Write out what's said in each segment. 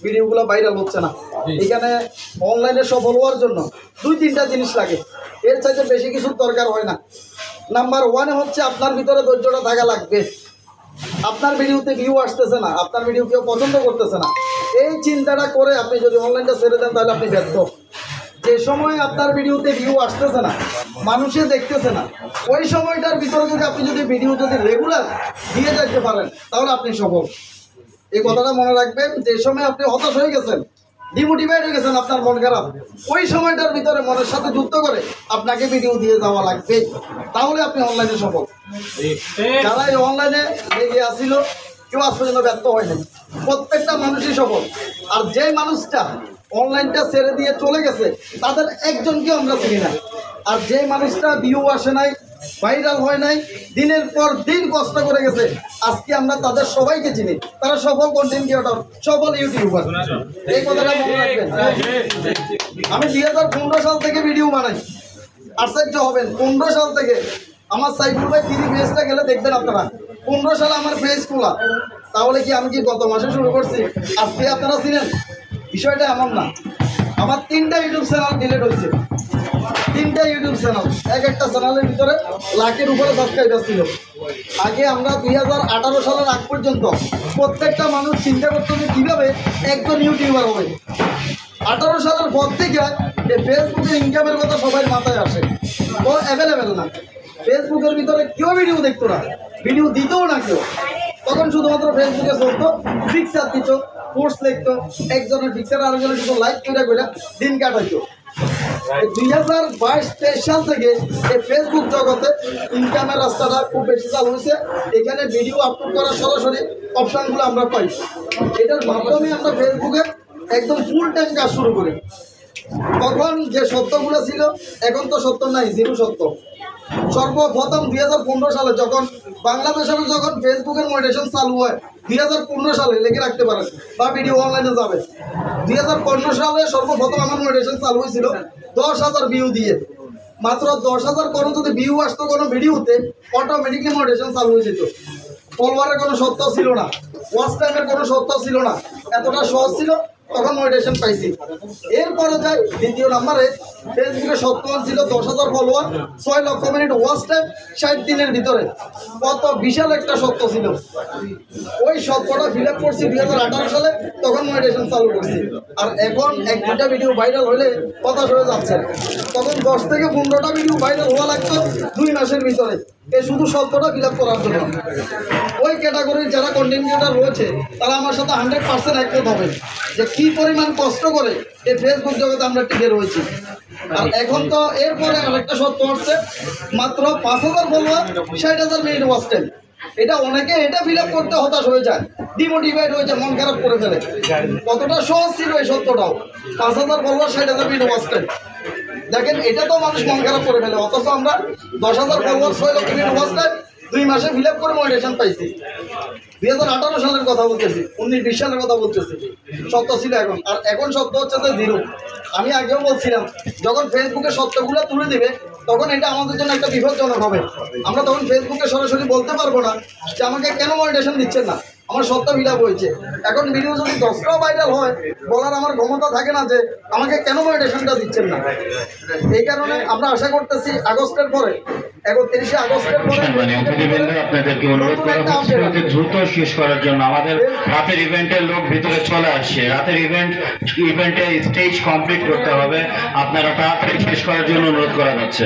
ভিডিওগুলো ভাইরাল হচ্ছে না। এখানে অনলাইনে সফল হওয়ার জন্য 2-3টা জিনিস লাগে, এর চাইতে বেশি কিছুর দরকার হয় না। নাম্বার 1 হচ্ছে আপনার ভিতরে ধৈর্যটা থাকা লাগবে। আপনার ভিডিওতে ভিউ আসতেছে না, আপনার ভিডিও কেউ পছন্দ করতেছে না, এই চিন্তাটা করে আপনি যদি অনলাইনটা ছেড়ে দেন তাহলে আপনি ব্যর্থ। যে সময় আপনার ভিডিওতে ভিউ আসতেছে না, মানুষে দেখতেছে না, ওই সময়টার ভিতরে আপনি যদি ভিডিও রেগুলার দিয়ে যেতে পারেন তাহলে আপনি সফল। এই কথাটা মনে রাখবেন, যে সময় আপনি হতাশ হয়ে গেছেন, ডিমোটিভেট হয়ে গেছেন, আপনার মন খারাপ, ওই সময়টার ভিতরে মনের সাথে যুক্ত করে আপনাকে ভিডিও দিয়ে যাওয়া লাগবে, তাহলে আপনি অনলাইনে সফল। যারা এই অনলাইনে লেগে আসছিল কেউ আজ পর্যন্ত ব্যর্থ হয়নি, প্রত্যেকটা মানুষই সফল। আর যে মানুষটা অনলাইনটা ছেড়ে দিয়ে চলে গেছে তাদের একজনকেও আমরা চিনি না। আর যে মানুষটা ভিউ আসে নাই, ভাইরাল হয় নাই, দিনের পর দিন কষ্ট করে গেছে, আজকে আমরা তাদের সবাইকে চিনি, তারা সফল কন্টেন্ট ক্রিয়েটর, সফল ইউটিউবার। এই কথাটা মনে রাখবেন। আমি 2015 সাল থেকে ভিডিও বানাই, আশ্চর্য হবেন 15 সাল থেকে। আমার সাইফুল ভাই 3 পেজটা গেলে দেখবেন আপনারা, 15 সালে আমার পেজ খোলা। তাহলে কি আমি কি গত মাসে শুরু করছি, আজকে আপনারা চিনেন? বিষয়টা এমন না। আমার 3টা ইউটিউব চ্যানেল ডিলিট হয়েছে, 3টা ইউটিউব চ্যানেল, এক একটা চ্যানেলের ভিতরে লাখের উপরে সাবস্ক্রাইবার ছিল। আগে আমরা 2018 সালের আগ পর্যন্ত প্রত্যেকটা মানুষ চিন্তা করতো যে কীভাবে একজন ইউটিউবার হবে। 18 সালের পর থেকে ফেসবুকের ইনকামের কথা সবাই মাথায় আসে, ও অ্যাভেলেবেল না। ফেসবুকের ভিতরে কেউ ভিডিও দেখতো না, ভিডিও দিতও না কেউ। তখন শুধুমাত্র ফেসবুকে চলতো, পিকচার দিত, পোস্ট লিখতো, একজনের পিকচার আরেকজনের শুধু লাইক করে দিন কাটাইতো। 2022-23 সাল থেকে এই ফেসবুক জগতে ইনকামের রাস্তাটা খুব বেশি চালু হয়েছে। এখানে ভিডিও আপলোড করার সরাসরি অপশানগুলো আমরা পাই, এটার মাধ্যমে আমরা ফেসবুকে একদম ফুল টাইম কাজ শুরু করি। তখন যে সত্যগুলো ছিল এখন তো সত্য নাই, জিরো সত্য। সর্বপ্রথম 2015 সালে যখন বাংলাদেশের যখন ফেসবুকের মনিটাইজেশন চালু হয়, 2015 সালে লিখে রাখতে পারেন বা ভিডিও অনলাইনে যাবে। 2015 সালে সর্বপ্রথম আমার মনিটাইজেশন চালু হয়েছিল 10,000 ভিউ দিয়ে। মাত্র 10,000 কোনো যদি ভিউ আসতো কোনো ভিডিওতে, অটোমেটিকলি মনিটাইজেশন চালু হয়ে যেত। ফলোয়ারের কোনো সত্য ছিল না, ওয়াচ টাইমের কোনো সত্য ছিল না, এতটা সহজ ছিল, তখন মনিটাইজেশন পাইছি। এরপরে যাই দ্বিতীয় নাম্বারে, ফেসবুকে সত্যমান ছিল 10,000 ফলোয়ার, 6 লক্ষ মিনিট ওয়াচ টাইম 60 দিনের ভিতরে। কত বিশাল একটা সত্য ছিল, ওই সত্যটা ফিল আপ করছি 2018 সালে, তখন মনিটাইজেশন চালু করছি। আর এখন 1-2টা ভিডিও ভাইরাল হলে হতাশ হয়ে যাচ্ছে। তখন 10 থেকে 15টা ভিডিও ভাইরাল হওয়া লাগতো 2 মাসের ভিতরে, এই শুধু সত্যটা ফিল আপ করার জন্য। ওই ক্যাটাগরির যারা কন্টেন্ট ক্রিয়েটর রয়েছে তারা আমার সাথে 100% একমত হবে যে কী পরিমাণ কষ্ট করে এই ফেসবুক জগতে আমরা টিকে রয়েছি। আর এখন তো এরপরে আরেকটা সত্য হচ্ছে, মাত্র 5,000 ফলোয়ার, 60,000 মিনিট ওয়াচ টাইম। এটা অনেকে এটা ফিল আপ করতে হতাশ হয়ে যায়, ডিমোটিভেট হয়ে যায়, মন খারাপ করে ফেলে। কতটা সহজ ছিল এই সত্যটাও, 5,000 ফলোয়ার, 60,000 মিনিট ওয়াচ টাইম। দেখেন এটা তো মানুষ মন খারাপ করে ফেলে, অথচ আমরা 10,000 ফলোয়ার, 6 লক্ষ মিনিট ওয়াচ টাইম 2 মাসে ফিল আপ করে মনিটাইজেশন পাইছি। 2018 সালের কথা বলতেছি, 19-20 সালের কথা বলতেছি, সত্য ছিল এখন। আর এখন সত্য হচ্ছে যে জিরো। আমি আগেও বলছিলাম, যখন ফেসবুকে সত্যগুলো তুলে দিবে তখন এটা আমাদের জন্য একটা বিপজ্জনক হবে। আমরা তখন ফেসবুকে সরাসরি বলতে পারবো না যে আমাকে কেন মনিটাইজেশন দিচ্ছেন না, আমার সত্য ফিল আপ হয়েছে। এখন ভিডিও যদি 10টাও ভাইরাল হয়, বলার আমার ক্ষমতা থাকে না যে আমাকে কেন মনিটাইজেশনটা দিচ্ছেন না। এই কারণে আমরা আশা করতেছি আগস্টের পরে, 31শে আগস্টের পরে আপনাদেরকে অনুরোধ করা হচ্ছে যে দ্রুত শেষ করার জন্য। আমাদের রাতের ইভেন্টের লোক ভিতরে চলে আসছে, রাতের ইভেন্টে স্টেজ কমপ্লিট করতে হবে, আপনারা তাড়াতাড়ি শেষ করার জন্য অনুরোধ করা যাচ্ছে।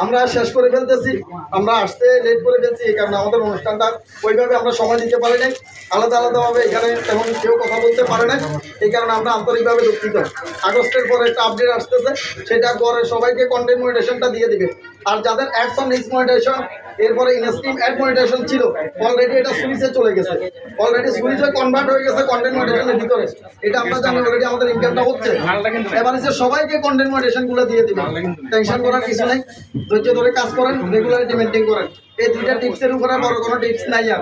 আমরা শেষ করে ফেলতেছি, আমরা আসতে লেট করে ফেলছি, এই কারণে আমাদের অনুষ্ঠানটা ওইভাবে আমরা সময় দিতে পারি নাই। আলাদা আলাদাভাবে এখানে তেমন কেউ কথা বলতে পারে না, এই কারণে আমরা আন্তরিকভাবে দুঃখিত। আগস্টের পরে একটা আপডেট আসতেছে, সেটা করে সবাইকে কন্টেন্ট মনিটাইজেশনটা দিয়ে দিবে। আর যাদের অ্যাডস অন রিচ মনিটাইজেশন, এরপরে ইনস্ট্রিম অ্যাড মনিটাইজেশন ছিল, অলরেডি এটা সুইচে চলে গেছে, অলরেডি সুইচে কনভার্ট হয়ে গেছে কন্টেন্ট মনিটাইজেশনের ভিতরে। এটা আমরা জানি, অলরেডি আমাদের ইনকামটা হচ্ছে। এবার এসে সবাইকে কন্টেন্ট মনিটাইজেশনগুলো দিয়ে দিবে, টেনশন করার কিছু নেই। ধৈর্য ধরে কাজ করেন, রেগুলারিটি মেনটেন করেন। এই 2টা টিপসের উপরে বড় কোনো টিপস নাই। আর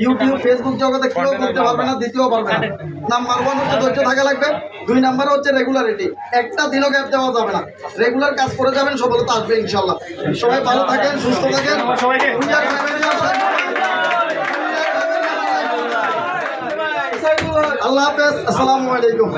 ইউটিউব, ফেসবুক জগতে কেউ করতে পারবে না, দ্বিতীয় পারবে না। নাম্বার 1 হচ্ছে ধৈর্য থাকা লাগবে, 2 নাম্বার হচ্ছে রেগুলারিটি। একটা দিনও গ্যাপ দেওয়া যাবে না, রেগুলার কাজ করে যাবেন, সফলতা আসবে ইনশাল্লাহ। সবাই ভালো থাকেন, সুস্থ থাকেন। আল্লাহ আল্লাহ হাফেজ, আসসালামু আলাইকুম।